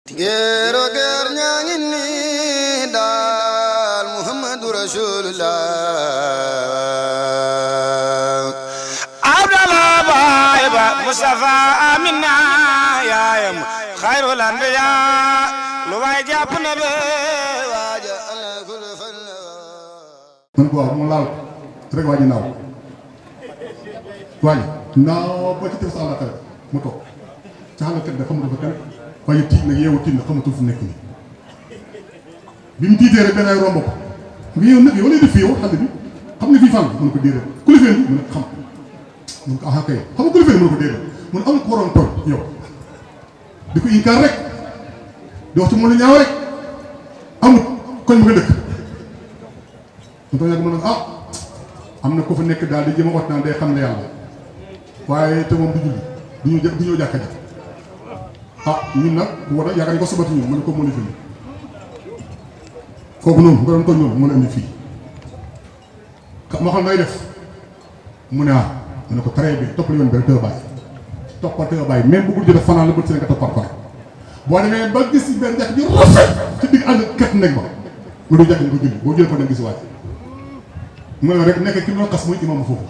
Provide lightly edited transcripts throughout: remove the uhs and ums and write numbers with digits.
Gero ger nyangini dal Muhammadu Rasulullah Abdallah Baiba Mustafa Amina yaayam khairul anbiya lu way japp na be waja ala kul fan man ko mo laal rek waji naaw ba ci def sa la mu tok ci xala kat dafa mu dafa kan waaye tiit nag yeewu tiit na xamatul fu nekk nii bi mu tiitee rek benn ay romb ko nga yow nag yow lay def fii yow xale bi xam nga fii fan mën ko déedéet ku la feen mën ko xam mën ko aha kay xam nga ku la feen mën ko déedéet mën am ko waroon toog yow di ko inkaar rek di wax ci moom la ñaaw rek amut koñ mu nga dëkk mu tax yàgg mën a am na ko fa nekk daal di jëm a wax naan day xam ne yàlla waaye te moom du julli du ñëw jàkka ja ñun nag war a yaakaar ni ko sobati ñun mën ko mën a fi kooku noonu nga doon toog noonu mën a indi fii moo xam nay def mu ne mu ne ko très bien toppal yoon bi rek toppal tëë bàyyi même bu guddi def fanaan la bët si nga toppal ko rek boo demee ba gis benn jàkk ji rafet ci digg ànd kat nekk ba nga du jàkk ni ko julli boo jël ko dem gis waat mu ne rek nekk ki doon xas muy imam foofu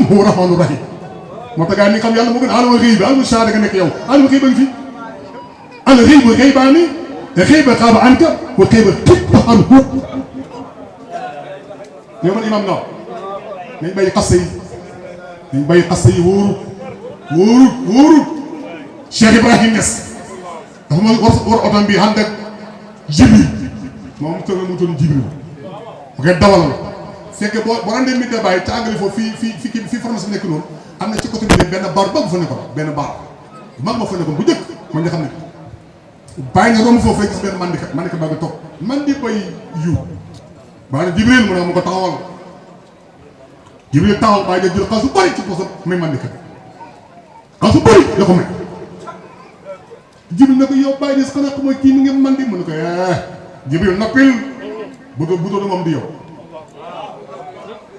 huwa rahmaanu rahim moo tax gaa ni xam yàlla moo gën alamul xëy bi alamul shahaada nga nekk yow alamul xëy ba ngi fi al xëybu xëybaani xëyba xaaba anka wa xëyba xibba anhu yow man imam naaw nañ bàyyi xasta yi nañ bàyyi xasta yi wóorul Cheikh Ibrahim Niass dafa ma war otom bi ànd ak Jibril moom mu toll Jibril mu koy dawalal c'est que boo rendee mit bàyyi ca àngali foofu fii pharmacie nekk noonu am na ci côté bi benn baar ba fa nekkoon benn baar mag ma fa nekkoon bu njëkk man nga xam ne bàyyi na romb foofu rek gis benn mandika baa ngi toog mandi bay yu baa ne Jibril mu ne ma ko taxawal Jibril taxawal bàyyi da jël xaalis bu bëri ci posam may mandika xaalis bu bëri la ko may Jibril na ko yow bàyyi des xanaa mooy kii mi ngi mandi mu ne ko Jibril noppil bu doon moom di yow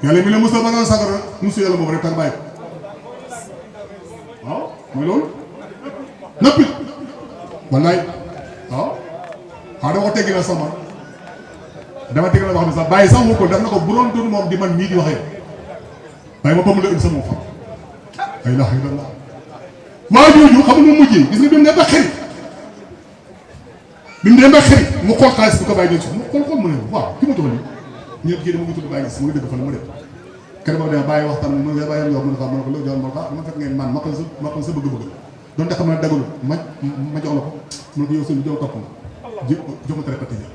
yàlla mi la musa ba naan sagara musu yàlla moom rek tax bàyyi ko waaw mooy loolu noppi wallaay waaw dama ko teggi na sama dama teggi na wax ne sax bàyyi sax mu ko daf na ko bu doon doon moom di man mii di wax yow bàyyi ma pomm la indi sa moom xam la ilaha illallah maa jooju xam nga mujjee gis nga bi mu dem ba xëri mu xool xaalis bi ko bàyyi jël suuf mu xool mu ne waaw ki ma toll nii ñëpp kii dama ngi tudd bàyyi gis mu ngi dëgg fan mu dem kenn boo dem bàyyi waxtaan mu ne bàyyi yow mu ne ko mën ko loolu jox ma ko dama fekk ngeen man ma xam sa bëgg-bëgg doon te xam ne daggalu ma jox la ko mu ne ko yow sëñ bi jox topp nga jox ma tere pati ja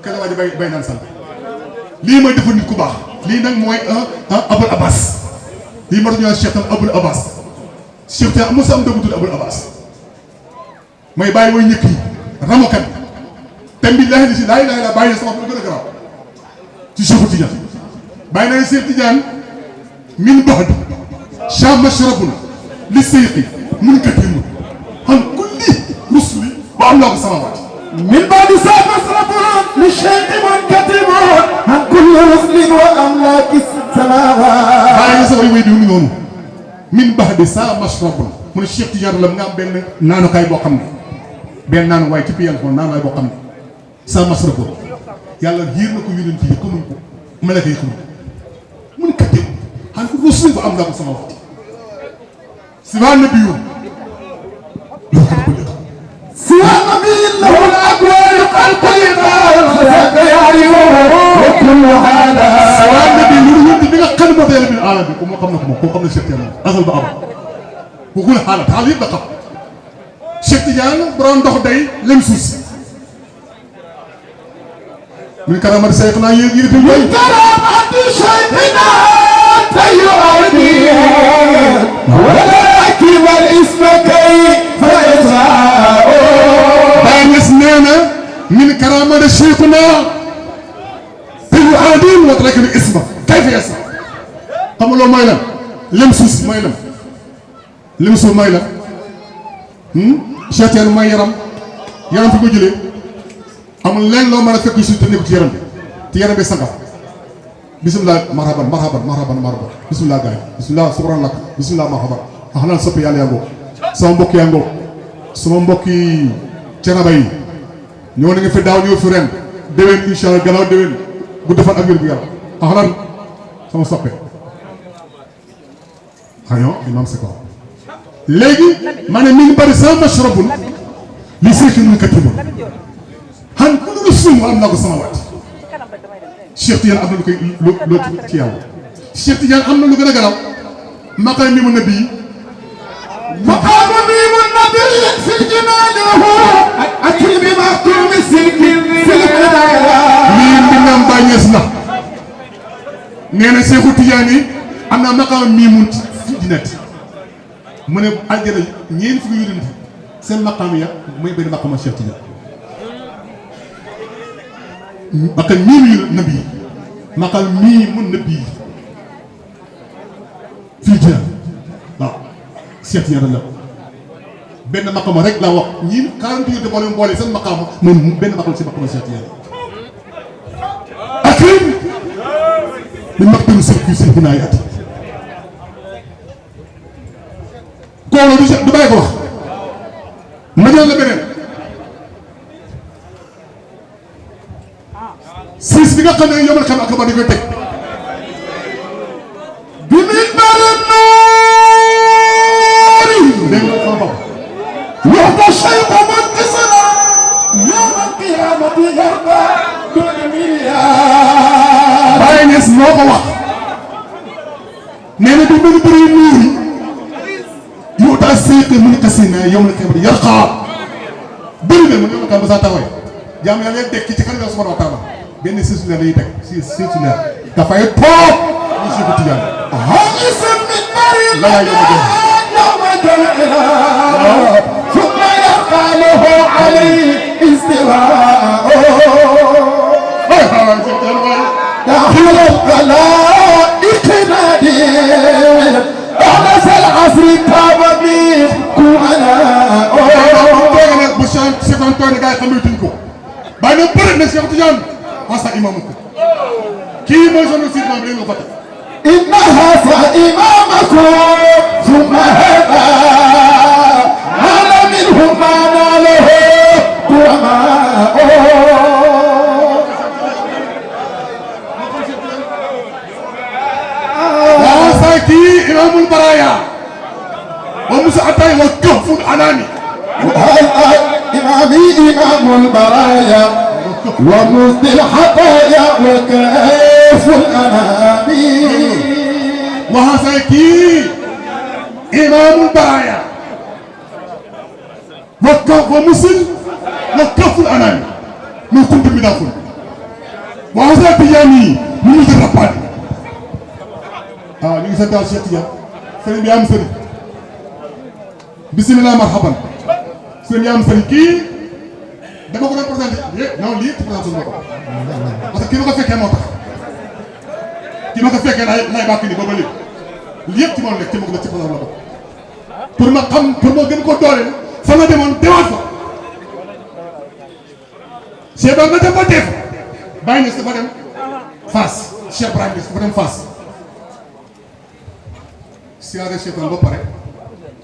kenn waa ji bay naan sant lii mooy defa nit ku baax lii nag mooy Abul Abbas lii ma tax ñu Cheikh Abul Abbas Cheikh te amul sa am dëgg tudd Abul Abbas may bàyyi mooy ñëkk yi ramokat tem bi laa si laay bàyyi na sama wax lu gën a garaaw ci Cheikh Tidiane bàyyi na Cheikh Tidiane min baxd cha mashrabun li seyqi mun katimun han kulli rusuli ba am naa ko samawaat min baxdi cha mashrabun li seyqi mun katimun han kulli rusulin wa amlaki samawaat bàyyi na sa way di mu noonu min baxdi cha mashrabun mu ne Cheikh Tidiane la nga am benn naanukaay boo xam ne benn naanu waay ci piyal foofu naanuwaay boo xam ne sa masra ko yàlla yiir na ko yonent yi xamuñ ko malaka yi xamuñ mu ne katte xam ko rusul ko am naa ko sama waxti siwa nabiyun yoo xam ko léegi siwa nabiyin lahu al-akwaanu al-qaliqa wa kullu haada siwa nabi lu yonent bi nga xam ne moo tax yàlla bi alam bi ko moo xam na ko moom koo xam ne Cheikh Tidiane asal ba am waxul xaalat xaal yëpp da xam Cheikh Tidiane borom ndox day lem suuf si من كرامة شيخنا يجري في الوجه من كرامة شيخنا تيؤدي ولكن الاسم كيف يسعى بين اسمنا من كرامة شيخنا تيؤدي ولكن الاسم كيف يسعى قام له مايلا لمسوس مايلا لمسو مايلا شاتيان ما يرم في بجلي amul lenn loo mën a fekk suuf te nekk ci yaram bi sangam bisimilah marhaban bisimilah gaay bisimilah subhanallah bisimilah marhaban xanaa sopp yàlla yaa ngoog sama mbokk yaa ngoog sama mbokki Thiénaba yi ñoo na nga fi daaw ñëw fi ren déwén incha allah gannaaw déwén bu defal ak wér bu yàlla xanaa sama soppe xañoo imam c'est quoi léegi ma ne mi ngi bëri sama mashrabun li seeki nun katibun xan ku lu sum am naa ko sama waat Cheikh Tidiane am na lu koy loo ci yàlla Cheikh Tidiane am na lu gën a garaw maqaam mi mu nabi مقام ميم النبي في الجنان وهو أكرم مختوم السلك في البداية lii mbindam Baay Ñas la nee na Cheikhu Tidiane am na maqaam mii mun fi dinati mu ne àjjana ñeent fukki yonent seen maqaam ya mooy benn maqaam Cheikh Tidiane maqaam mii mu nabi maqaam mii mun nabi fii jinaan waaw Cheikh Tidiane la benn maqaam rek laa wax ñii 40 yonent boole boole seen maqaam moom benn maqaam si maqaam Cheikh Tidiane akrim min maktum sirki si binaayat kooku du bàyyi ko wax ma jël la beneen siis bi nga xam ne yomal xam ak ba di koy teg bi min bari noori dégg nga sama bopp وهذا الشيء منتصرا يوم القيامة يرضى دون مليار Baye Niass moo ko wax nee na du mën a bëri nuur yi yow daa seq mu ne kasi na yow la xeebar yar xaar bëri na mu ne ma kam ba saa taxawee jaam yàlla leen dekk ci kan nga subhanahu wa taala benn siisu leer lañuy teg siisu leer dafay toog ñu Cheikh Tidiane هاجس من مريض لا لا يوم الجمعة. يوم الجمعة ثم يبقى له عليه استواء داخل الخلائق نادر أنس العصر تاب منه كوانا bu seetaan tooy ne gars yi xamatuñ ko bàyyi na bëri na Cheikh Tidiane asa imam ko kii mooy sonu si maam léegi nga fàtte إنها فإمامكم ثم هذا على منهم ما ناله كرماء asa kii imamul baraya wa musa atay wa kahful anani إمامي إمام البرايا ومزد الحطايا وكيف الأنام وهذا kii imamul baraya wa musil wa kahful anani min kuntu bidaful وهذا Tidiane mu ngi ci rappaani ñu ngi sant Cheikh Tidiane sëriñ bi am sëriñ bisimilah marhaban sëriñ bi am sëriñ kii dama ko représenté non lii ci présenté ma ko parce que kii ma ko fekkee moo tax kii ma ko fekkee lay bàkk ni ba léegi lii yëpp ci man nekk ci ma ko ci présenté la ko pour ma xam pour ma gën ko dooleel fa nga demoon demaat fa Cheikh Ba nga dem ba def bàyyi na dafa dem Fass Cheikh Ibrahima dafa dem Fass siyaare Cheikh ba pare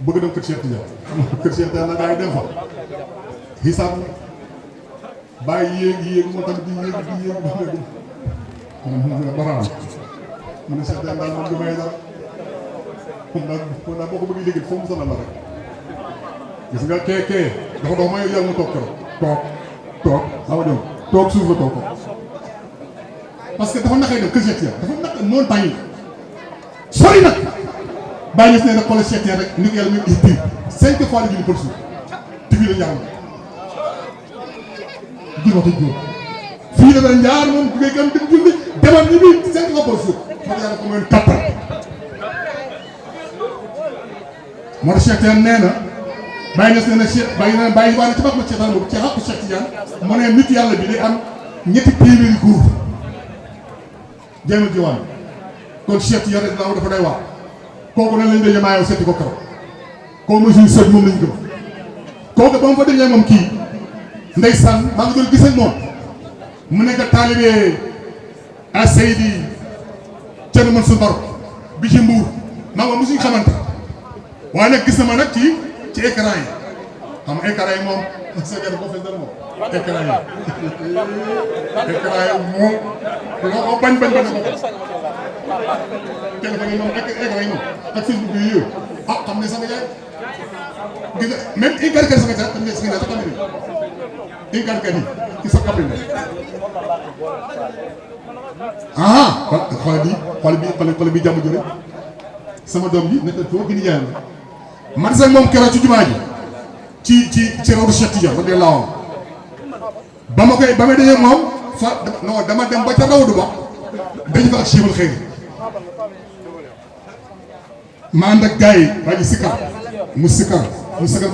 bëgg dem kër Cheikh Tidiane kër Cheikh Tidiane la gaa yi dem fa xisaab bàyyi yéeg moo tax di yéeg baraan mu ne Cheikh Tidiane daal moom du may dara moom daal boo ko bëgg léegi foofu mu sonal la rek gis nga kee dafa dox may yàlla mu toog keroog toog awa dem toog suuf la toog ko parce que dafa naqay dem kër Cheikh Tidiane dafa naq montagne sori nag bàyyi gis ne nag xoolal Cheikh Tidiane rek ni ko yàlla muy indi 5 fois la julli par jour tibi la ñaar jul waxtu juróom fii la dara ñaar moom jugee gam dem julli demal ni bi 5 fois par jour ma yàlla ko moyen kattan moo tax Cheikh Tidiane nee na bàyyi gis ne na Cheikh bàyyi na bàyyi waa ne ci baax ma Cheikh Tidiane boobu ci xàqu Cheikh Tidiane mu ne nit yàlla bi day am ñetti téeméeri góor jéemal jiwaan kon Cheikh Tidiane rek dafa day waar kooku nan lañ dee maayoo seeti ko keroog kooku mooy suñu sët moom lañ gëm kooku ba mu fa demee moom kii ndeysaan maa ngi doon gis ak moom mu nekk taalibe a Seydi Thierno Mansour Baro bi ci Mbour maa ngi mosuñu xamante waaye nag gis na ma nag ci écran yi xam nga écran yi moom sa gerte boo fees dara moom écran yi moom loo ko bañ ko téléphone yi moom ak écran yi moom ak Facebook bi yooyu xam ne sama yaay gis nga même incarcéré sama yaay xam ne sa cabinet incarcéré ci sa cabinet xool bi jàmm jore sama doom bi nekk foo gën a jaayam man sax moom keroog ci jumaa ji ci rawdu Cheikh Tidiane ba dee laawam ba may dajee moom non dama dem ba ca rawdu ba dañ fa ak Cheikhul Xeyri ma ànd ak gars yi waa ji sikar mu sikar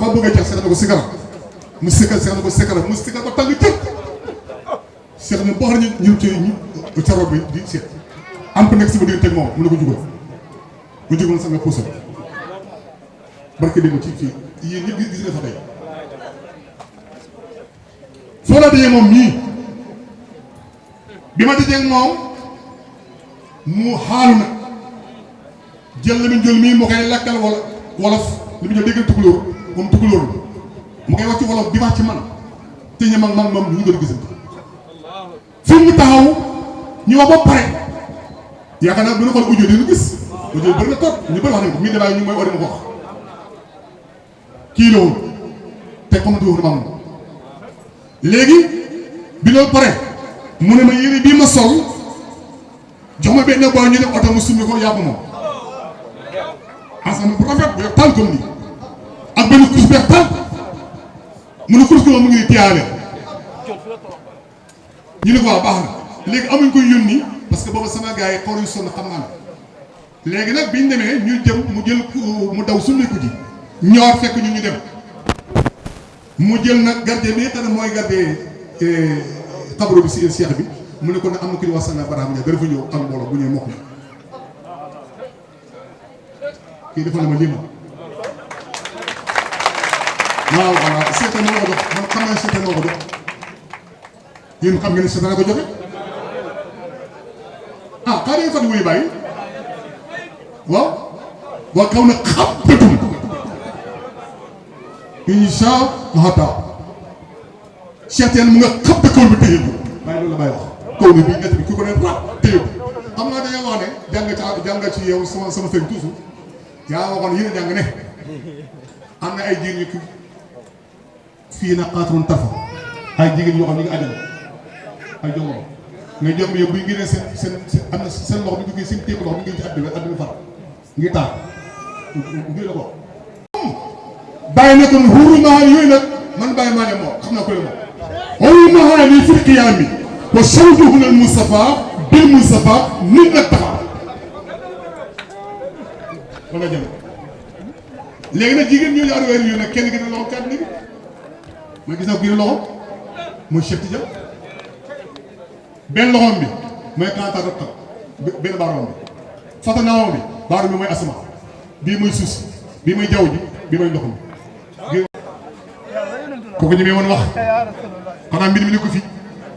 ba bëgg a jeex seet na ko sikar mu sikar ba tàng jëpp seet na boo xam ne ñu ca rawdu bi di seet am ko nekk si ba digg teg moom mu ne ko jugal mu jóg man sax nga puusal barke démb ci fii yéen ñëpp gis nga fa tey foo la dajee moom ñii bi ma dajee moom mu xaalu nag jël la mu jël mii moo koy lakkal wolof li mu jël déggal tukulóor moom tukulóor la mu koy wax ci wolof di wax ci man te ñu mag moom ñu ngi doon gisante fi mu taxaw ñu wax ba pare yaakaar naa bu ñu xool audio dina gis audio bëri na trop ñu bëri wax nañ ko mii débat ñu mooy ori ma ko wax kii la woon te xamante woon ma am léegi bi loolu pare mu ne ma yére bii ma sol jox ma benn booy ñu def oto mu summi ko yàpp moom ensemble bu rafet bu taal comme nii ak benn kurus bu taal mu ne kurus ko mu ngi tiyaale ñu ne ko waaw baax na léegi amuñ koy yónni parce que booba sama gars yi xool yu sonn xam naa ne léegi nag biñ demee ñu jëm mu jël mu daw summiku ji ñoor fekk ñu dem mu jël nag gardien bi xam ne mooy gardien xabru bi si Cheikh bi mu ne ko nag am na ku ñu wax Sanga Barham Ndiaye dafa ñëw am mbooloo bu ñëwee mokk na kii dafa ne ma lii ma waaw waaw seetaan na ma ko jox man xam naa seetaan na ma ko jox yéen xam ngeen ne seetaan na ko joxe xaaral ngeen fàttali wuyu bàyyi waaw kaw na xàppatum incha allah Cheikh Tidiane mu nga xëpp kaw bi téye ko waaye loolu la may wax kaw na bii net bi ku ko ne rab téye ko xam naa dañoo wax ne jàng ci yow sama sëriñ toujours yaa waxoon yéen a jàng ne am na ay jigéen ñu fii na xaaturoon tafa ay jigéen yoo xam ñu ngi àjjana ay joŋoo nga jox yow bu ñu génnee seen am na seen loxo bi ñu seen téeku loxo bi ñu ngi ci àdduna far ngi taal ngi la ko bàyyi na ko xurumaa yooyu nag man bàyyi maa ne moom xam naa ko la moom xurumaa ni fil qiyaami wa shawduhu al Mustafa bil Mustafa nit nag taxaw wala jëm léegi nag jigéen ñooñu arweer yu nag kenn gi ne loxo kàddu gi ma gis naa ko gën a loxo mooy Cheikh Tidiane benn loxoom bi mooy kantar rek benn baaroom bi fatanaawam bi baaroom bi mooy asama bii mooy suuf si bii mooy jaww ji bii mooy ndox mi kooku ñemee woon wax xanaa mbir mi ni ko fi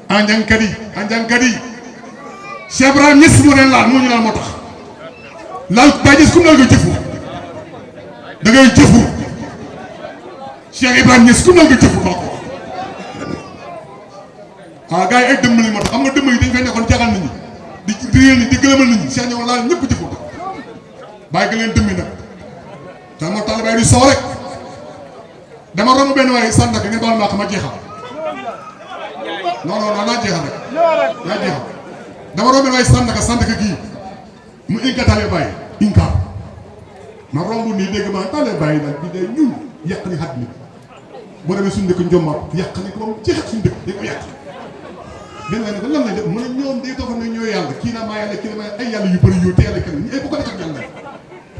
anjàngkat yi Cheikh Ibrahima Niass moo leen laal moo ñu laal moo tax laal daa gis comme laal nga jëfu da ngay jëfu Cheikh Ibrahima Niass comme laal nga jëfu maa ko wax gars yi ay dëmm lañ moo tax xam nga dëmm yi dañ fay nekkoon jaaxal nit ñi di réel ni di gëlëmal nit ñi Cheikh ñëw laal ñëpp jëfu bàyyi ga leen dëmm yi nag te moo tax bay du soo rek dama romb benn waaye sànq ngeen baal ma jeexal non naa jeexal rek naa jeexal dama romb benn waaye sànq gii mu inka taale bàyyi inka ma romb nii dégg ma taale bàyyi nag bi day ñun yàq ni xat mi boo demee suñu dëkk njombar yàq ni ko moom jeexal suñu dëkk dañ ko yàq benn waaye ne ko lan lañ def mu ne ñoom day toog ne ñoo yàlla kii naa maa yàlla kii naa maa ay yàlla yu bëri yu te yàlla kenn ñu ay bu ko defal yàlla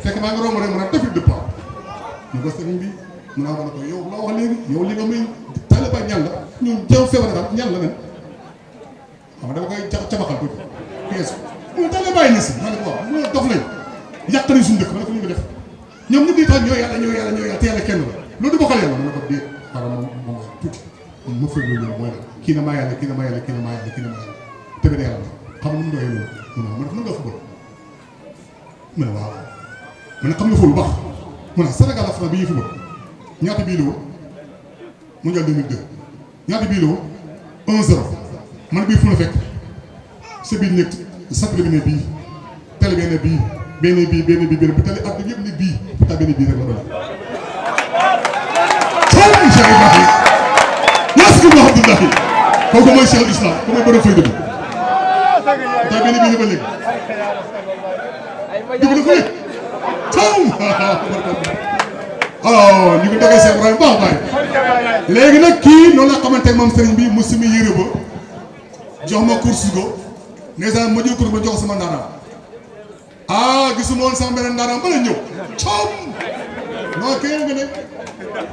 fekk maa ngi romb rek mu naan defit de pas ñu ko sëriñ bi mu naa ko yow la wax léegi yow li nga may taaliba ñan la ñun jëm feebar daal ñan la nen xam nga dama koy cabaxal tuuti keesu mu taaliba yi si ma ne ko waaw mu dof lañ yàq nañ suñu dëkk ma ne ko ñu ngi def ñoom ñu ngi tax ñoo yàlla te yàlla kenn la loolu du bokkal yàlla ma ne ko déet xaaral moom tuuti ma fëgg loolu mooy la kii na maa yàlla kii na maa yàlla kii na maa yàlla kii na maa yàlla tëgg na yàlla xam nga mu doyee loolu mu ne ma def na nga football ma ne waaw ma ne xam nga fóolu baax mu ne Sénégal ak France bi ñuy football ñaata bii la woon mondial 2002 ñaata bii la woon 1-0 man bii fu la fekk sa biir nekk satellite bi ne bii télé bi ne bii benn bii bu télé ak yëpp ne bii pourtant benn bii rek la doon. Cheikh Ibrahim yas ki mu Abdullahi kooku mooy Cheikh Islam ku may borom fayda bi pourtant benn bii la ba léegi dugg na fu ne oh ñu ngi déggee Cheikh Ibrahim baax baay léegi nag kii noonu la xamante ne moom sëriñ bi mu sumi yére ba jox ma course go ndeysaan ma jël course ba jox sama ndaanaan ah gisuma woon sama beneen ndaanaan ba la ñëw coom non kenn nga ne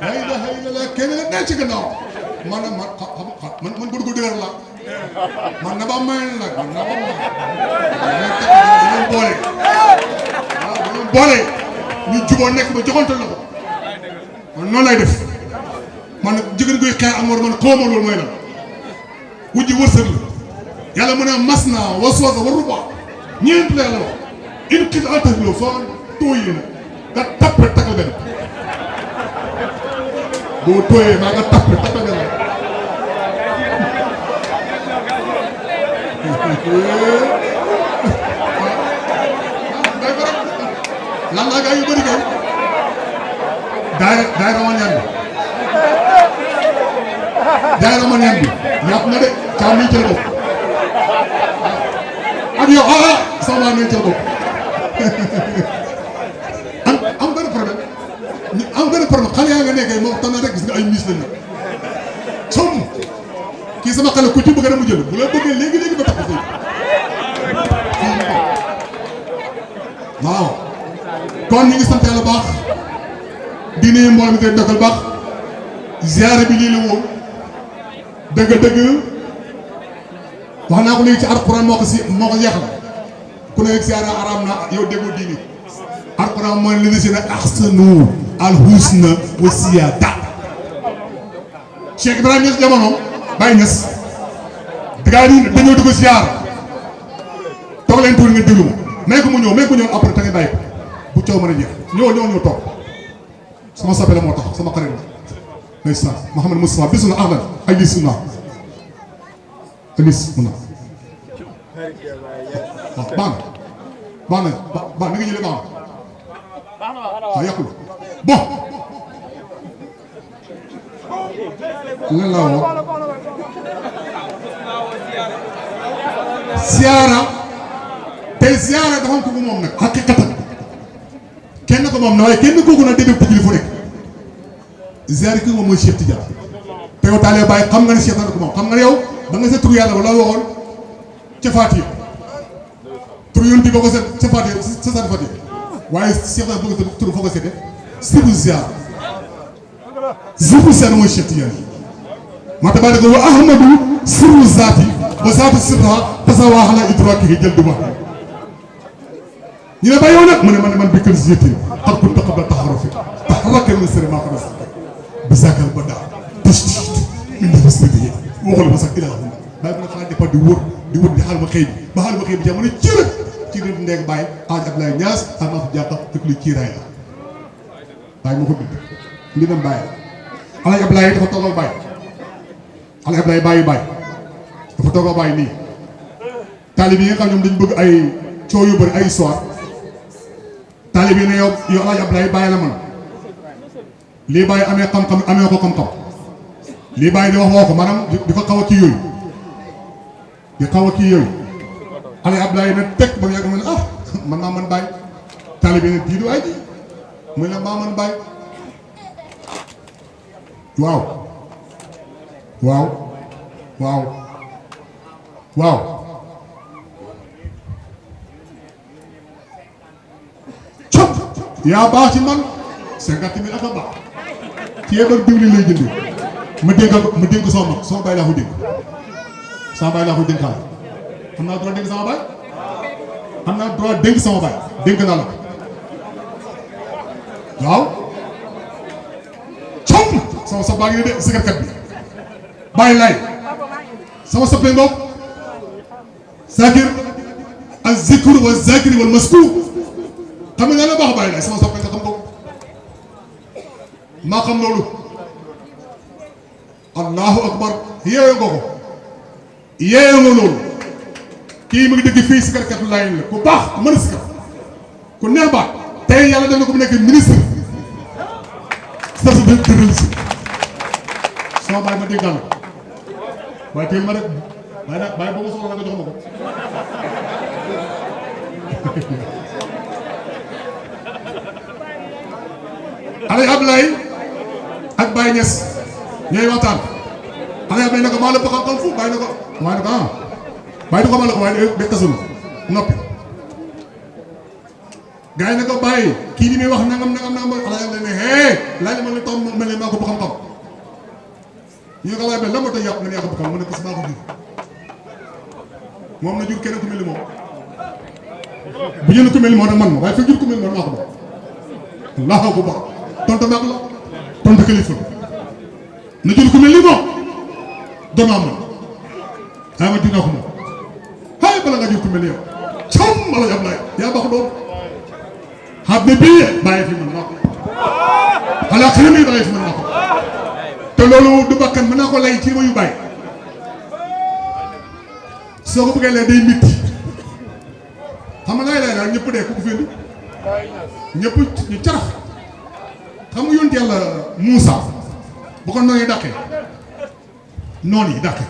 la ilaha illallah kenn nga ne ci gannaaw man man bëgg ko dëgër la man na ba mayel nag man na ba mayel boole waaw dañoo boole ñu juboo nekk ba joxante la ko man noonu lay def man nag jigéen guy xeex am war man xaw ma loolu mooy la wujji wërsëg la yàlla mu ne mas naa waswasa wa ruba ñeent la yàlla wax in xit altafilo soo tooyee na nga tappe takkal benn boo tooyee maa nga tappe takkal benn day ko rek lan laa gaa yu bëri kay daayira ma ñaan bi daayira ma ñaan bi ñàpp na de caam niñ cël bopp ak yow sama maa nañ cël bopp am benn problème xale yaa nga nekkee moom tam na rek gis nga ay miis lañ nag som kii sama xale ku ci bëgg na mu jël bu la bëggee léegi ba tax ko fay waaw kon ñu ngi sant yàlla baax di nuyu mbooloo mi koy dogal baax ziyaare bi lii la woon dëgg-dëgg wax naa ko léegi ci alxuraan moo ko jeexal ku ne ziyaara araam na yow déggoo diini alxuraan mooy li si ne ahsanu alhusna wa siyaada Cheikh Ibrahima Niass jamono Baye Niass gaa yi dañoo dugg ziyaar toog leen tuuti nga déglu ma may ko mu ñëw après te nga bàyyi ko bu coow mën a jeex ñëw toog sama soppe la moo tax sama xarit la ndeysaan Mouhamed Moustapha bisu na ahlan ay lis na lis mun na waaw baax na nga jëlee baax na waaw yàqul bon lan laa woo siyaara tey siyaara dafa am ko moom nag xaqiqatan kenn ko moom na waaye kenn kooku nag dégg tëjli fu nekk ziyaar ki moom mooy Cheikh Tidiane te yow taalee bàyyi xam nga ne Cheikh ko moom xam nga ne yow ba nga sa tur yàlla wala waxoon ca Faatiha tur yonti boo ko seet ca Faatiha sa sant Faatiha waaye Cheikh naa bëgg tur foo ko seetee sibu ziyaar mooy Cheikh Tidiane maa tabaaraka wa ahmadu sirru zaati wa zaatu sirra tasawaa ala idrakihi jël du baax ñu ne ba yow nag mu ne man bi kër si yëttee xam ku taqabal taxarufi taxaraka min sirri maa ko des bi saakal ba daa tus min dafa sëddi waxul ma sax ilaa bàyyi ko nag xanaa départ di wër di xaal ma xëy bi ba xaal ma xëy bi jamono jërëjëf ci biir ndeeg bàyyi aaj Abdoulaye Niass xam naa fa jàpp dëkk lu kiiraay la bàyyi ma ko bind li dem bàyyi alaaj Abdoulaye dafa toogal bàyyi alaaj Abdoulaye bàyyi dafa toogal bàyyi nii taalib yi nga xam ñoom dañ bëgg ay coow yu bëri ay histoire taalib yi ne yow alaaj Abdoulaye bàyyi la man lii bàyyi amee xam-xam amee ko xam-xam lii bàyyi di wax ko maanaam di ko xaw a kii yooyu alaaj Abdoulaye ne teg ba mu yàgg ma ne man naa man bàyyi taalib yi ne bii du ay ji muy la maa man bàyyi waaw cop yaa baax ci man 50 000 ak a baax ceebar diwlin lay jëndee ma dénk sama mag sama baay laa ko dénk sama baay laa ko dénk xaale am naa droit dénk sama baay am naa droit dénk sama baay dénk naa la waaw cop sama sa baa ngi de sikarkat bi bàyyi laay sama soppee ngoog zakir ak zikr wa zakiri wal maskur xam nga ne baax bàyyi laay sama soppe nga xam ko maa xam loolu allahu akbar yeeyo nga ko yeeyo nga loolu kii mu ngi dëgg fii si karkatu laay la ku baax ku mën a si ku neex baax tey yàlla def na ko mu nekk ministre sa sa dëgg si sama bàyyi ma déggal la waaye teel ma rek bàyyi nag bàyyi boo ma soxla nga jox ma ko Alaaji Abdoulaye ak Baye Niass ñooy waxtaan Alaaji Abdoulaye ne ko maa la bëgg xam-xam fu Baye ne ko waaye ne ko ah Baye du ko maa la ko waaye ne kasul noppi gars yi ne ko Baye kii li muy wax nangam Alaaji Abdoulaye ne hee laaj ma ne tax mel ne maa ko bëgg xam-xam ñu ne ko Alaaji Abdoulaye lan moo tax yàpp nga ne yaa ko bëgg xam mu ne parce que maa ko jur moom na jur keneen ku mel ni moom bu jënd ku mel ni moom nag man ma waaye fekk jur ku mel ni moom maa ko bëgg Allahu akbar tontu mag la tontu kilifa na jur ku mel ni moom doon am na ma dinaa ko moom hay bala nga jur ku mel ni yow cam Alaaji Abdoulaye yaa baax doom xam ne bii bàyyi fi man maa ko xalaa xëy na bàyyi fi man maa ko te loolu du bakkan mën naa ko lay ci ma yu bàyyi soo ko bëggee lee day mitti xam nga lay daal ñëpp dee ku ko féndi ñëpp ñu carax xam nga yonent yàlla Moussa bu ko noonu dàqee noonu yi dàqee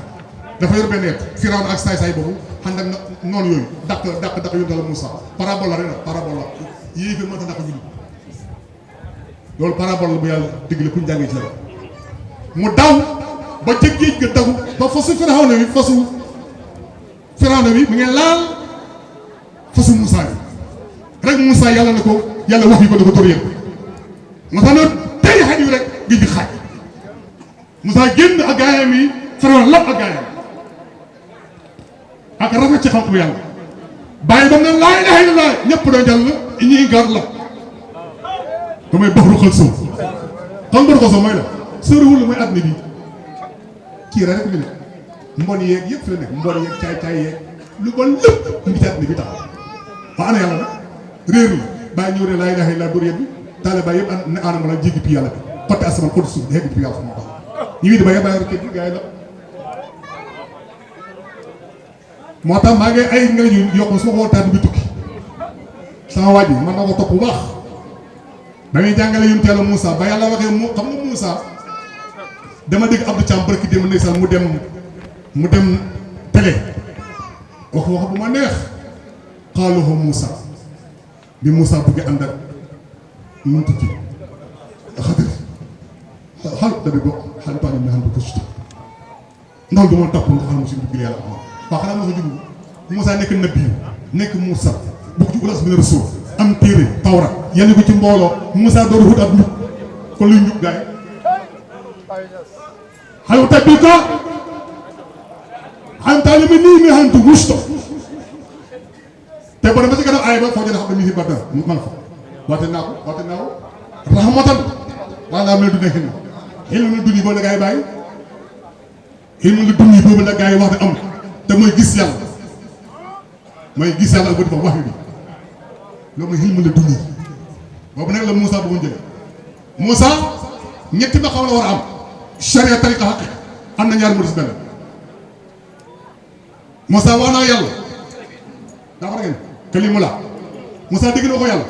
dafa yor benn yet Firawna ak saay-saay boobu ànd ak noonu yooyu dàq yonent yàlla Moussa parabole la rek nag parabole la yéegi fi mën ta dàq julli loolu parabole la bu yàlla digle kuñ jàngee ci la mu daw ba ca géej ga dagu ba fasu Firawna bi mu ngi laal fasu Moussa bi rek Moussa yàlla na ko yàlla wax yi ko ne ko tóor yëpp Moussa ne tey xaj yu rek géej gi xaaj Moussa génn ak gaayam yi Firawna lépp ak gaayam ak rafet ci xam-xam yàlla bàyyi ba mu ne laa ilaaha illallaah ñëpp doon jàll ñii gar la damay baxru xal sow xam nga ko sow mooy la soriwul mooy àddina bi kii rek mi ne mbon yeeg yëpp fi la nekk mbon yeeg caay-caay yeeg lu bon lépp mu ngi ci àddina bi tax waa ana yàlla nag réer la bàyyi ñëw ne laa ilaaha illallaah dóor yëpp bi taale bàyyi yëpp ne anama la jéggi pi yàlla bi xotti asamaan xotti suuf xegg pi yàlla sama tax ñu ngi di bàyyi bàyyi rek bi gars yi la moo tax maa ngi ay nga ñu yokk su ma ko waxtaan bi tukki sama waaj bi man na ko topp bu baax ba muy jàngale yonent yàlla Moussa ba yàlla waxee mu xam nga Moussa dama dégg Abdou Thiam barki démb ndeysaan mu dem télé wax bu ma neex xaaluhu Moussa bi Moussa bëgg ànd ak mu tukki xadir xal da di bokk xal taani mi xam du ko suti ndax du ma topp nga xam si dugg yàlla am waaw xanaa Moussa jubu Moussa nekk nabi nekk Moussa bokk ci ulas bi rasul am téere tawra yenn ko ci mbooloo Moussa door wut ak njub kon luy njub gaay xayu tabbi ko xam taali mi nii mi xam tu wusto te boo demee ci kanam aay ba foo jëlee xam ne mii si badda ma nga fa waate naa ko rahmatan daa ngaa mel du nekk ni xilmu la duni boobu la gaa yi bàyyi xilmu la duni boobu la gaa yi wax ne am te mooy gis yàlla ak bët wax bi loolu mooy xilmu la duni boobu nag la Moussa bëggoon jële Moussa ñetti ba xaw la war a am charia tariqa xaq am na ñaar mu des benn Moussa wax naa yàlla daa xam ngeen kalimu la Moussa dégg na ko yàlla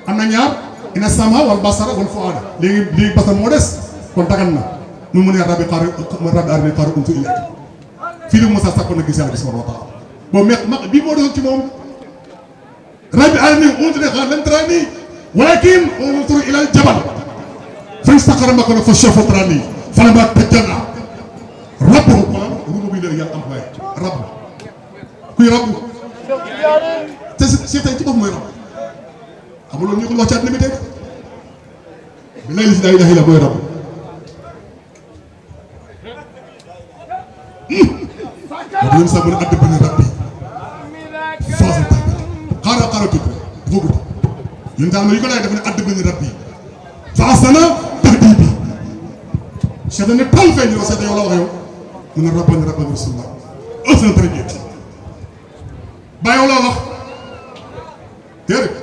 am na ñaar ina sama wal basara wal fuada léegi basar moo des kon dagan na mu mu ne rabbi arini xaaru untu ilayk fii la Moussa sàkkoon na gis yàlla bi subhanahu wa taala boobu mais bii moo desoon ci moom rabbi arini untu ilayk lan tarani walakin unzur ila al jabal fa istaqarra makanahu fa sawfa tarani falamma tajalla rabbuhu rubu bi la yàlla am waaye rabb kuy rabb te seetaan ci bopp mooy rabb xam nga loolu ñu ko wax ci àddina bi tey bi lay li si laa ilaaha illa mooy rabb wax yéen sax mu ne àdd bi ne rabbi faasa tàmbali xaaral tuuti dafa guddi yéen daal ma yi ko laaj dafa ne àdd bi ne rabbi faasa na tahdi bi seetaan ne tal feeñ la seetaan yow la wax yow mu ne rabbana rasulullah asana tarbiyati ba yow la wax déedéet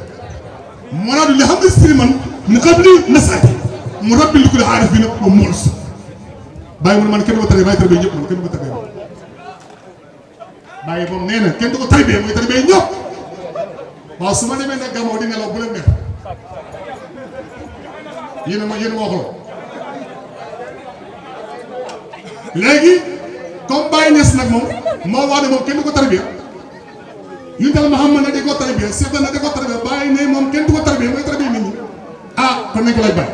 مراد لهم السلمان من قبل نسعت مربي لكل عارفين ومولس باي من كن وتربيه باي تربيه ñep man kenn ko tarbiyé baye mom neena kenn ko tarbiyé moy tarbiyé ñop wa suma demé nak gamo di nelaw bu len neex yéen ma waxlo légui comme baye ness nak mom mo wax ne mom kenn ko tarbiyé ñu dal Muhammad na di ko tarbiyé cheikh na di ko tarbiyé baye ne mom kenn ko tarbiyé moy tarbiyé nit ñi ah kon nak lay baye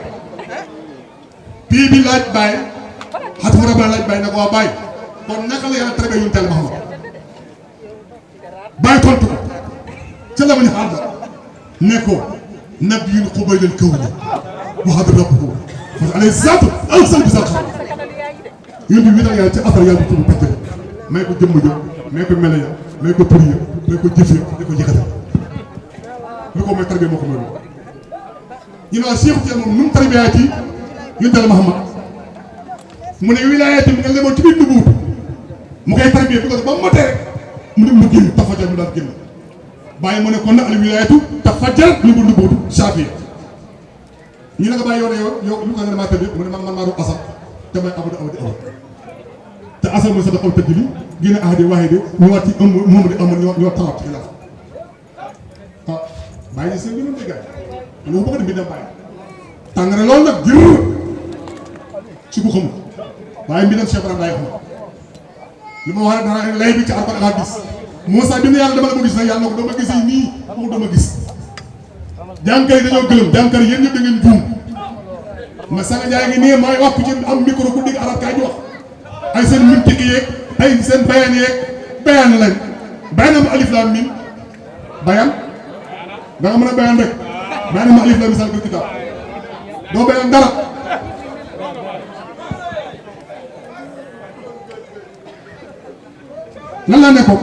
bi laaj baye xatu rabba laaj baye nako wa baye kon naka la yalla tarbiyé ñu dal Muhammad baye tontu ko ci la ñu xaar ne ko nabiyul qubayl kawn wa hada rabbuhu fa alayhi salatu awsal bi salatu yëndu wi yalla ci afar yalla ci pété may ko jëm jëm may ko mel ya may ko tur ya may ko jëf ya di ko yëkëtal lu ko may tarbiyé moko may ñu na cheikh ci mom num tarbiyé ci ñu dal Muhammad mu ne wilayati nga lemoon ci biir nubuut mu koy tarbiyé bi ko ba moté mu dem mu génn tafajal mu daal génn bàyyi mu ne kon nag al wilayatu tafajal li bu nubuut Shafi'i ñu ne nga bàyyi yow lu ko nga dama tëdd mu ne man maa doon asal te may awdi te asal mooy sa daxaw tëdd li génn ahadi waahidi ñu waat ci moom di amoon ñoo talab ci la ah bàyyi ni seen bi noonu déggaay lu bëgg dem bi dem bàyyi tàng na loolu nag jër ci ku xamul waaye mbindam Cheikh Ibrahima laay xam li ma wax dara lay bi ci Alxuraan laa gis Moussa bi ne yàlla dama la ma gis nag yàlla na ko dama gis nii mu dama gis jànkar yi dañoo gëlëm jànkar yéen ñëpp da ngeen juum ma sanga jaay ngi nii mooy wax ku ci am micro ku dégg arab kaay di wax ay seen multiki yeeg ay seen bayaan yeeg bayaan lañ bayaan ma alif laam mim bayaan da nga mën a bayaan rek bayaan ma alif laam misal ko kitaab doo bayaan dara lan la nekkoon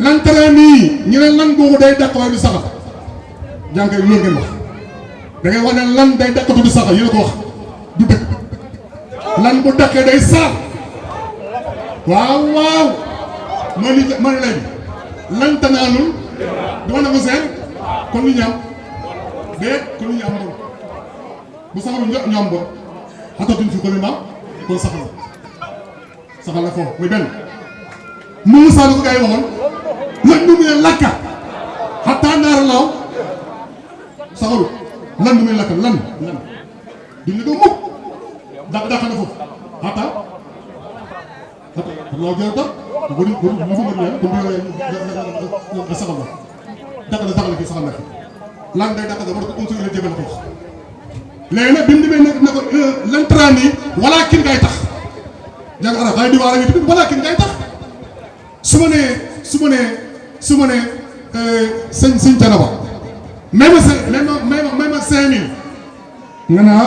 lan tere nii ñu ne lan googu day dàq waaye du saxal jànk yi loolu ngeen wax da ngay wax ne lan day dàqatu du saxal yéen a ko wax du dëkk lan bu dàqee day sax waaw waaw man lay bi lan tanaalul dama ne ko seen kon lu ñu am déet kon lu ñu am bon bu saxalu ñu am bon xatatuñ fi ko ne maam kon saxal saxal la foofu muy benn Moussa la ko gars yi waxoon lan nu muy lakka xataa naara laaw saxalu lan nu muy lakka lan duñ ne ko mukk dàq na foofu xataa laaw jël tax bu ñu fa mën leen comme nga saxal la dàq na saxal fi saxal na fi lan day dàq da war ko conseiller la jëbal ko wax léegi nag bi mu demee ne ko lan traan yi wala kin ngay tax jàng arab waaye di waar a ngi tudd wala kin ngay tax su ma nee sëñ Canaba may ma 5000 nga naa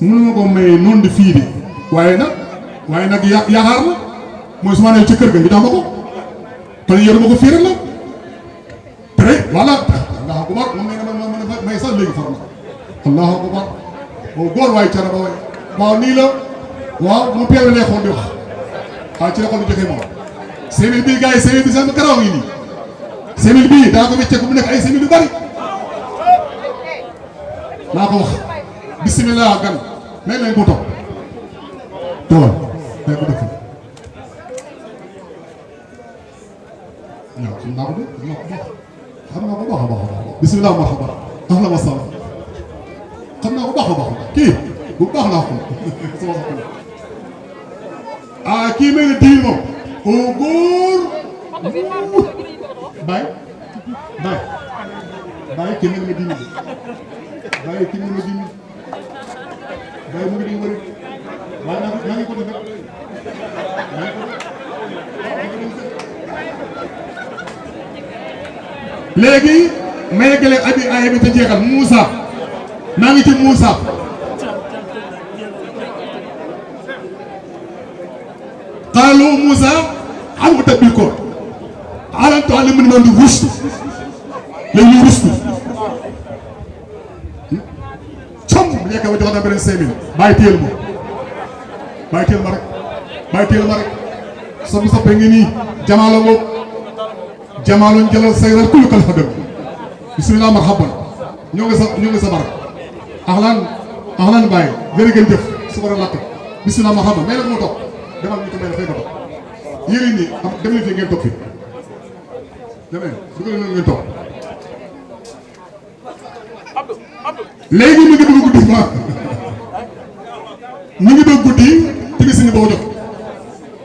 mënuma ko may noonu di fii di waaye nag yaakaar la mooy su ma nee ci kër ga ñu jox ma ko kon yoruma ko fii rek la très voilà allahu akbar moom nee na ma may sax léegi far na allahu akbar boo góor waaye Canaba waaye waaw nii la waaw moom Pierre lay xool di wax waaw ci la xool di joxe moom 5000 bii gars yi 5000 bi sax garaaw ngi nii 5000 bii daa ko wécceeku mu nekk ay 5000 yu bari maa ko wax bisimilah gan may leen ko toog toogal day ko def waaw xam naa ko de xam naa ko baax a baax bisimilah marhaba ahlan wa sahlan xam naa ko baax a baax kii bu baax laa ko ah kii may na diir moom au góor bàyyi kii mel na diir bàyyi kii mel na diir bàyyi mu ngi di wëri waaye naa ngi ko def léegi may yeggale abi aaya bi te jeexal Moussa maa ngi ci Moussa قالوا موسى عم تبيكون على تعلم من الرشد لن يرشد كم ليك وجهنا بين سامين بايتيل مو بايتيل مارك سب بنجني جمالو جلال سيرال كل كل هذا bismillah marhaban ñoo ngi sa barab axlaan bàyyi jërë ngeen jëf su ko lakk bismillah marhaban may la moo toog demal ñu ko may la fay ko toog yéen nii am dem leen fii ngeen toog fii demee su ko leen ngeen toog léegi ñu ngi bëgg guddi ma ñu ngi bëgg guddi timis ni boo jot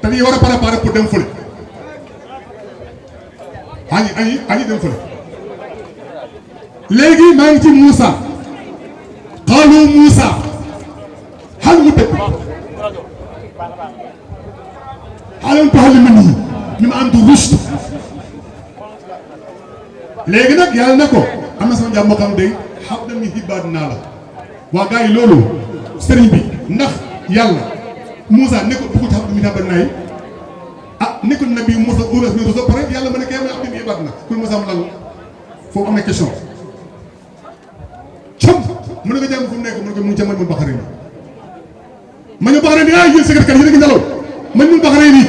te dañuy war a préparer pour dem fële añi dem fële léegi maa ngi ci Moussa xaalu Moussa xal mu tëdd xaalan tuallimanii mimmaa anta rushd léegi nag yàlla ne ko am na sama jàmm xam day xam na ni xibaar naa la waa gars yi loolu sëriñ bi ndax yàlla Moussa ne ko bëggu xam na mi xibaar naa yi nekkul na bii Moussa uras mi ruso pare yàlla ma ne kay may xam ne xibaar na pour Moussa am lan foofu am na question mu ne ko jàng fu mu nekk mu ne ko mu ngi ca Majmul Bahrayn ma ñu Bahrayn ah yéen secrétaire yi da ngi nelaw Majmul Bahrayn yi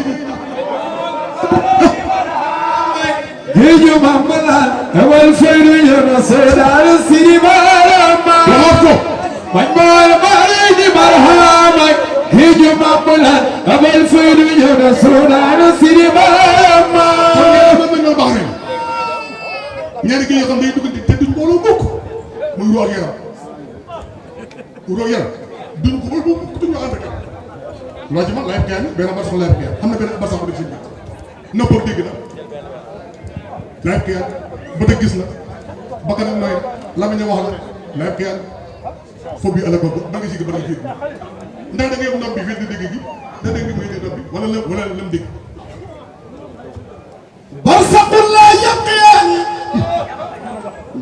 géeju Bambalaan awal faydu yona soodaan siri barama waxoon ko Majmul Bahrayn barhama géeju Bambalaan awal faydu yona soodaan siri barama Majmul Bahrayn ñaari kii yoo xam day dugg te duñ mbooloo mukk muy ruux ak yaram ruux ak yaram duñ ko xool mukk duñ ànd ak loo ci man layib gaay benn barsax layib gaay xam na benn barsax bu def si biir noppam dégg na layib gaay bët a gis na bakkanam nooy na lamiñ wax la layib gaay foofu bi alako ba nga si ba nga jiit ndax da ngay nopp bi fii di dégg gi da dégg muy di nopp bi wala lam dégg barsaqul la yaqiyan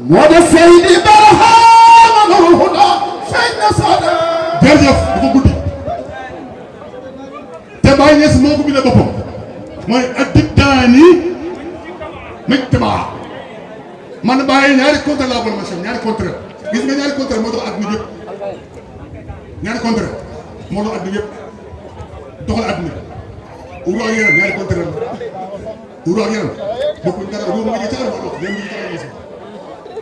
moo de Seydi Barhama nurul huda feeñ na sada jërëjëf dafa guddi te Baye Niass moo ko bindee boppam mooy additaani majtamaa man Baye ñaari contrat laa bon ma chef ñaari contrat gis nga ñaari contrat moo tax àdduna yëpp ñaari contrat moo tax àdduna yëpp doxal àdduna uru ak yaram ñaari contrat la uru ak yaram bokkuñ dara uru mu ngi ca kanam dox dem mu ngi ca kanam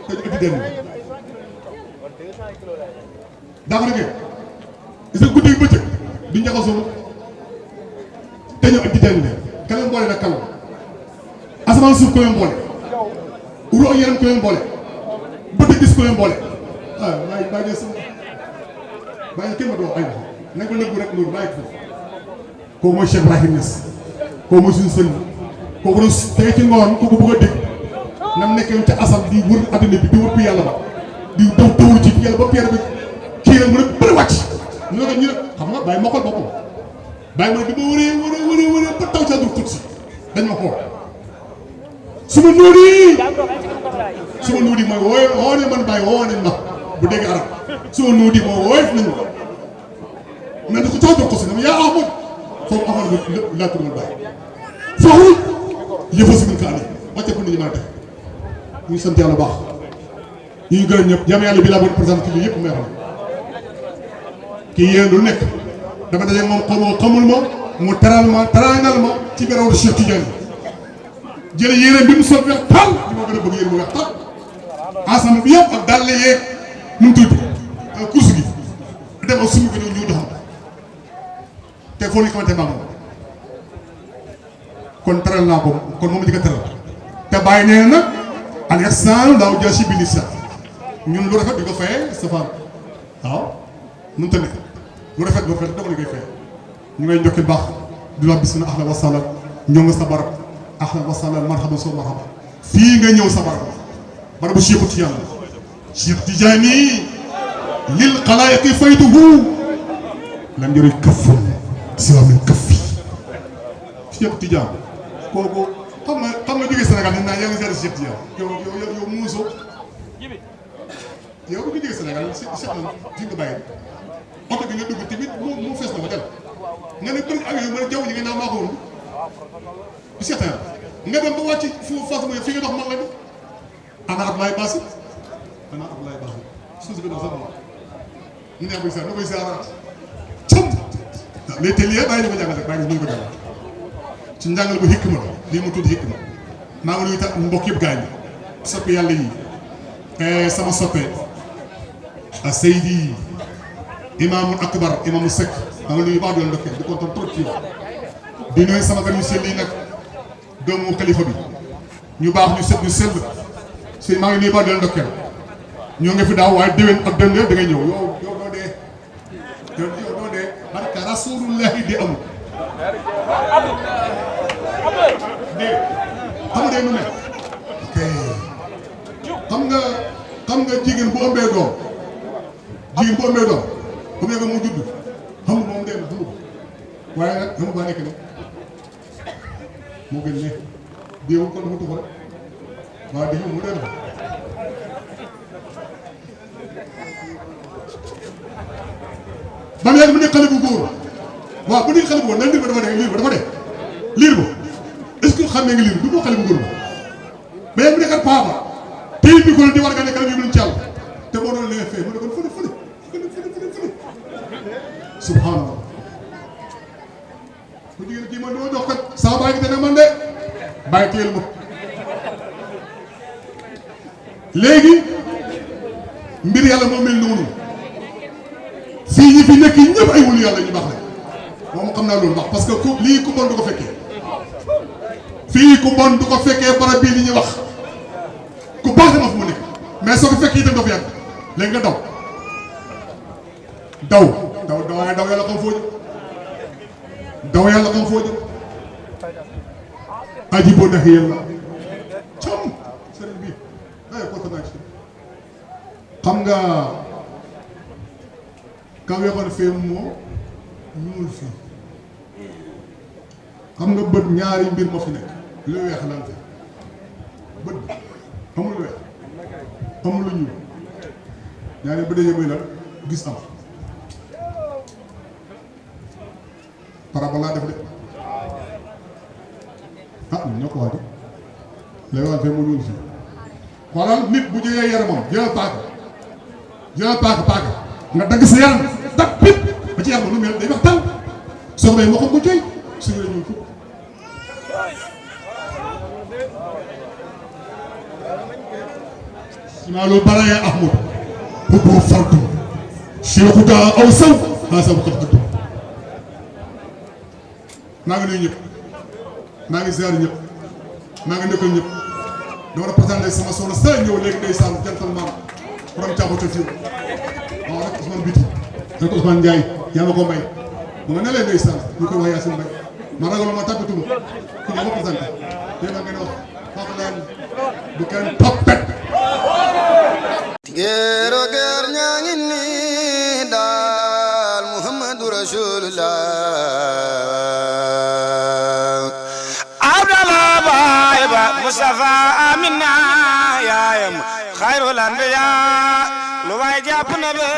te ñu ëtti denn daa ko nekkee gis nga guddi bëccëg di njaxasoo te ñëw ëtti denn ka leen boole nag kàlla asamaan suuf ko leen boole uru ak yaram ko leen boole bëtt gis ko leen boole ah bàyyi sama bàyyi kenn ma doon ay wax nañ ko nëbbu rek loolu bàyyi ko foofu kooku mooy Cheikh Ibrahim Niass kooku mooy suñu sëriñ kooku doon tey ci ngoon kooku bëgg a dégg nam nekkee ca asal di wër adduna bi di wër yàlla ba di daw tawul ci yàlla ba pierre bi kii rek mu ne bëri wàcc ñu ne xam nga bàyyi mokkal boppam bàyyi mu ne bi ma wëree ba taw ca dur tut si dañ ma xool su ma nuudi mooy woo ne man bàyyi woo nañ ma bu dégg arab su ma nuudi mooy wooyef nañu mais da ko caa jox ko si ne yaa Ahmad foofu amoon na laa tudd bàyyi foofu yëfa si mën ka andi wàcce ko nit ñi mën a def ñu ngi sant yàlla baax ñu ngi gërëm ñëpp jàmm yàlla bi laa bëgg présenté lii yëpp may xam kii yéen lu nekk dama daje moom xamul ma mu terangal ma ci bérébu Cheikh Tidiane jële yéen bi mu sol weex tal li ma gën a bëgg yéen mu weex tal ensemble bi yëpp ak dàll yeeg nu mu tudd course gi dem ak suñu gën a ñëw joxam te foo ñu xamante maa moom kon teral naa ko kon moom di ko teral te bàyyi nee na al ihsaan laa yujaazii bi lisaan ñun lu rafet di ko fayee safaan waaw mënut a nekk lu rafet dama la koy fayee ñu ngay njokkil baax di la bis na ahlan wa sahlan ñëw nga sa barab ahlan wa sahlan marhaban soo marhaban fii nga ñëw sa barab barabu Cheikh Tidiane Cheikh Tidiane lil xalaayiqi fayduhu lam yuri kaffun siwa min kaffi Cheikh Tidiane kooku xam nga jógee Sénégal dañ naan yaa ngi ziar Cheikh Tidiane yow muuso yow bu ñu jógee Sénégal Cheikh na fi nga bàyyi oto bi nga dugg tamit mu fees na ba del nga ne bëri ak yow ma ne jaww ji nga naa maa ko woon bi Cheikh nga dem ba wàcc fu fas mooy fi nga dox man la bi ana Abdoulaye Bassi suuf si bi dox sax ma ñu ne koy na koy ziaraat cam les teliers bàyyi ñu ko jàngal rek bàyyi ñu ko jàngal ci njàngal bu hikma la lii mu tudd hikma maa ngi nuyu mbokk yëpp gaañ soppi yàlla yi sama soppe a Seydi Imaamul Akbar Imaamu Seck maa ngi nuyu baax di leen ndokkee di kontaan trop ci yow di nuyu sama gan yu sell yi nag doomu xalifa bi ñu baax ñu set ñu sell si maa ngi nuyu baax di leen ndokkee ñoo ngi fi daaw waaye déwén ak déwén da ngay ñëw yow doo dee yow doo dee barka rasulullahi di amul dee xam nga dee nu ne ok xam nga jigéen bu ëmbee doom bu nekk mu judd xam moom dee na xam ko waaye nag xam ba nekk ne moo gën ne déewul kon dafa tuxu rek waaye dee mu dee na ba léegi mu nekk xale bu góor waaw bu nekk xale bu góor nan liir ba dafa dee liir ba dafa dee liir ba est-ce que xam ne nga liir du ko xale bu góor ba ba léegi mu nekkat paaba téye bi ko di war nga nekk rek yëngu ci yàlla te boo doon lee fee mu ne kon fële subhanallah ku jigéen kii man doo jox kat saa bàyyi dana man de bàyyi téyel ma léegi mbir yàlla moo mel noonu fii ñi fi nekk ñëpp ay wulu yàlla ñu baax rek moom xam naa loolu ndax parce que ku lii ku bon du ko fekkee fii ku bon du ko fekkee barab bii li ñuy wax ku baax dama fu mu nekk mais soo ko fekkee itam doo fi yàgg léegi nga daw yàlla xam foo jëm daw yàlla xam foo jëm aji boo neex yàlla cam sëriñ bi ay kontaan naa ci xam nga kaw yoxoon fee moo ñuul fii xam nga bët ñaari mbir moo fi nekk lu weex lan fi bët bi amul lu weex amul lu ñuul ñaari bët yi muy lan gis am parabole laa def de ah ñoo ko wax de lay wax fee moo ñuul fii xoolal nit bu jëyee yaramam jëlal paaka nga dagg sa yaram tapit ba ci yaram lu mel day wax tal soo bay moo xam ko coy suñu la ñuul ko simaaloo baraya ahmad buboo fardu cheikhu daa aw saw maa saw xat xëddu maa ngi nuyu ñëpp maa ngi ziar ñëpp maa ngi nekkal ñëpp dama représenté sama soxna sa ñëw léegi ndeysaan jantal maam borom caaxu ca fii waaw rek Ousmane Biti rek Ousmane Ndiaye yaa ma ko may mu nga ne leen ndeysaan ñu koy wax Yacine Mbaye ma ragal ma tàggatuma ku ñu représenté tey ma ngeen wax wax leen bu kenn toppet géero géer ñaa ngi nii daal Muhammadu Rasulullah Abdallah baay ba Mustafa Amina yaayam xayrul anbiya lu waay jàpp na be